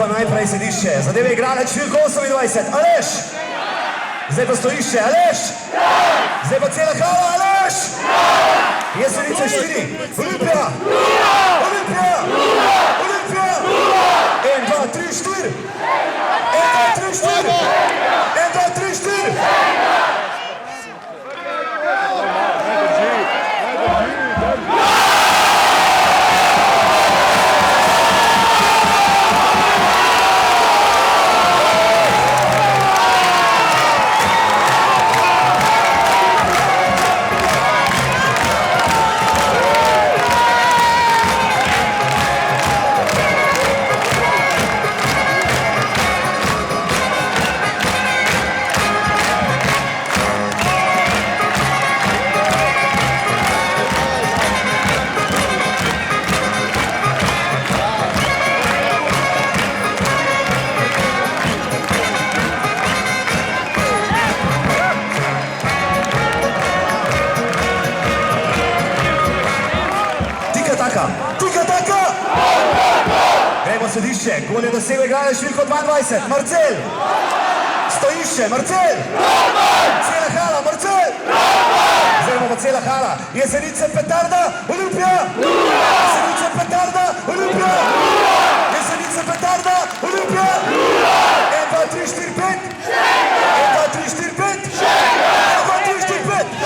pa najprej sedišče. Zadeve igralec številko 28. Aleš! Zdaj pa stojišče. Aleš! Zdaj pa cela hala. Aleš! Jesenice 4. Olimpija! Olimpija! Olimpija! 1, 2, 3, 4. 1, 2, 3, 4. 1, 2, 3, 4. Gremo sedišče, gol je dosegel igralec številko 22, Marcel! Stojišče, Marcel! Cela hala, Marcel! Zdaj imamo cela hala, Jesenice petarda, Olimpija! Jesenice petarda, Olimpija! Jesenice petarda, Olimpija! 1, 2, 3, 4, 5! 1, 2, 3, 4, 5! 1, 2, 3, 4, 5!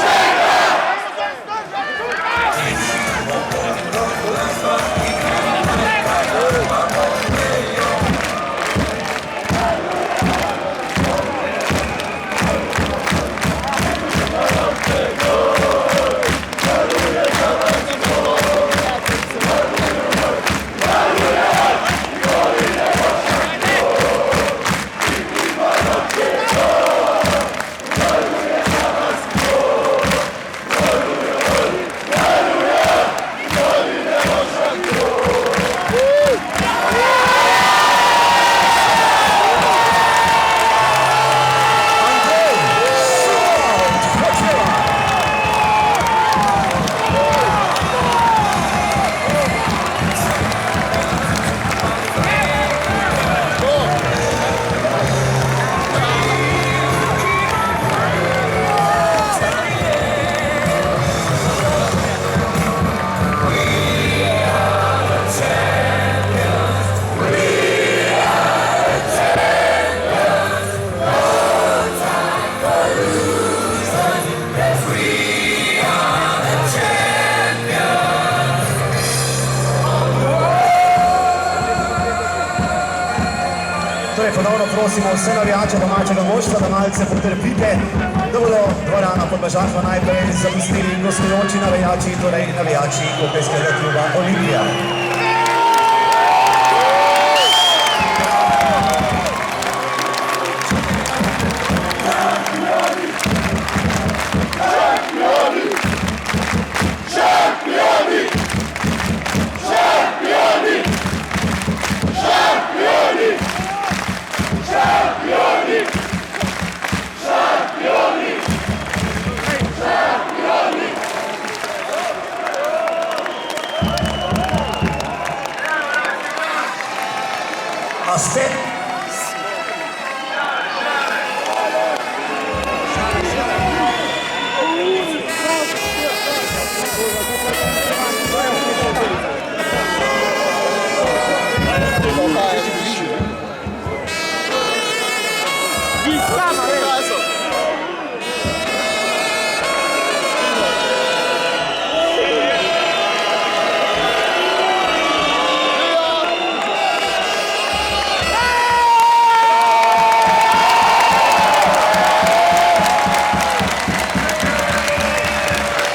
Ponovno prosimo vse navijače domačega moštva, da malce potrpite, da bodo dvorana Podmežakla najprej zapustili gostujoči navijači, torej navijači hokejskega kluba Olimpija. A spet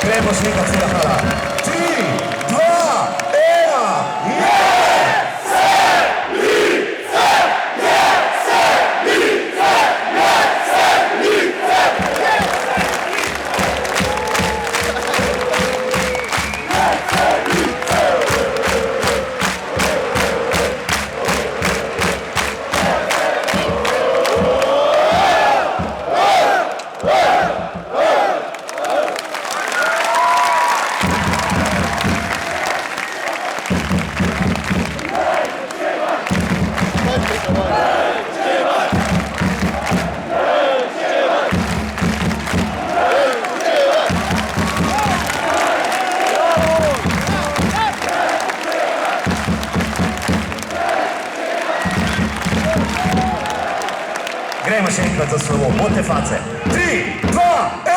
gremo slika cela hala. 3, 2, 1, te face. 3, 2, 1!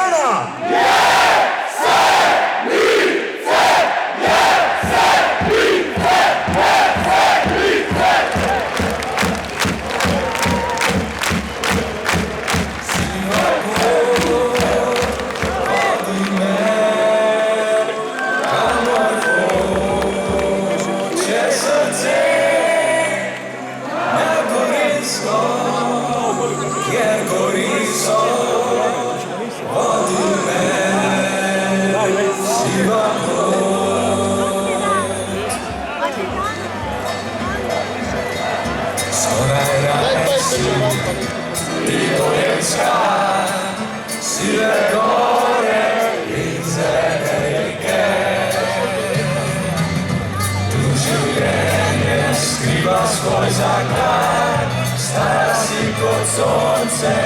Stara si kot sonce,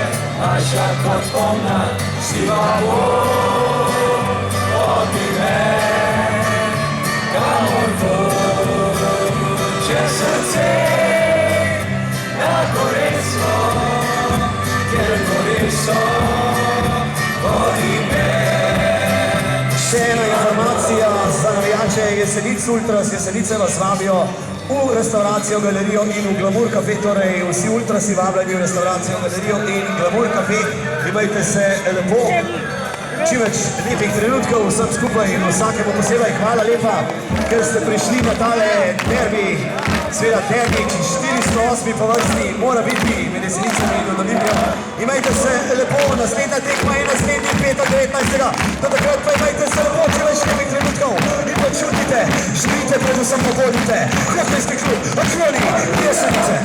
naša kot pomlad, siva pot, vodi me, kamor voče srce, na koreso, kjer koreso, vodi me. Še ena informacija za navijače Jesenic Ultras. Jesenice vas vabijo v restauracijo, galerijo in v Glamour Cafe, torej vsi ultrasi vabljeni v restauracijo, galerijo in Glamour Cafe. Imajte se lepo, čim več lepih trenutkov vsem skupaj in vsakemu posebej hvala lepa, ker ste prišli na tale derbi, seveda derbi, ki 408 po vrsti mora biti med Jesenicami in Olimpijo. Imajte se lepo, naslednja tekma je naslednji petek 19. Do takrat pa imajte se lepo, čim več lepih trenutkov in počutite, živite, predvsem pogodite. Hokejski klub, Akloni, Jesenice.